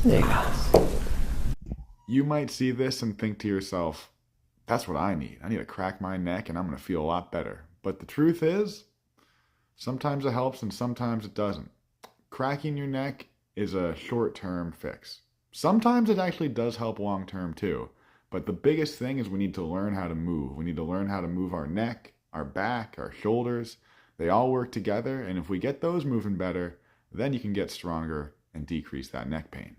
There you go. You might see this and think to yourself, that's what I need. I need to crack my neck and I'm going to feel a lot better. But the truth is, sometimes it helps and sometimes it doesn't. Cracking your neck is a short-term fix. Sometimes it actually does help long-term too. But the biggest thing is we need to learn how to move. We need to learn how to move our neck, our back, our shoulders. They all work together, and if we get those moving better, then you can get stronger and decrease that neck pain.